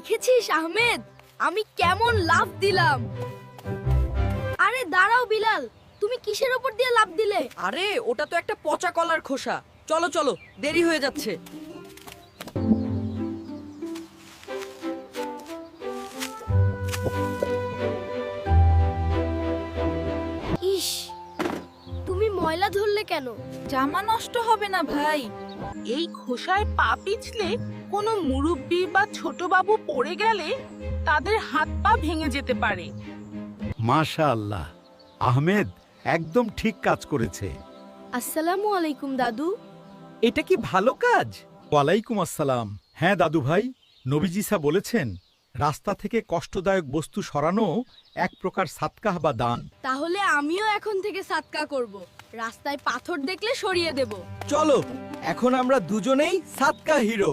দেখেছিস আহমেদ, আমি কেমন লাফ দিলাম। আরে দাঁড়াও বিলাল, তুমি কিসের উপর দিয়ে লাফ দিলে? আরে ওটা তো একটা পচা কলার খোসা। চলো চলো, দেরি হয়ে যাচ্ছে। ইস, তুমি ময়লা ধরলে কেন? জামা নষ্ট হবে না ভাই। এই খোসায় পা পিছলে কোনো মুরব্বি বা ছোট বাবু পড়ে গেলে তাদের হাত পা ভেঙে যেতে পারে। মাশাআল্লাহ, আহমেদ একদম ঠিক কাজ করেছে। আসসালামু আলাইকুম দাদু। এটা কি ভালো কাজ? ওয়ালাইকুম আসসালাম। হ্যাঁ দাদু ভাই, নবীজিসা বলেছেন রাস্তা থেকে কষ্টদায়ক বস্তু সরানো এক প্রকার সাদকাহ বা দান। তাহলে আমিও এখন থেকে সাদকা করব। রাস্তায় পাথর দেখলে সরিয়ে দেব। চলো, এখন আমরা দুজনেই সাদকা হিরো।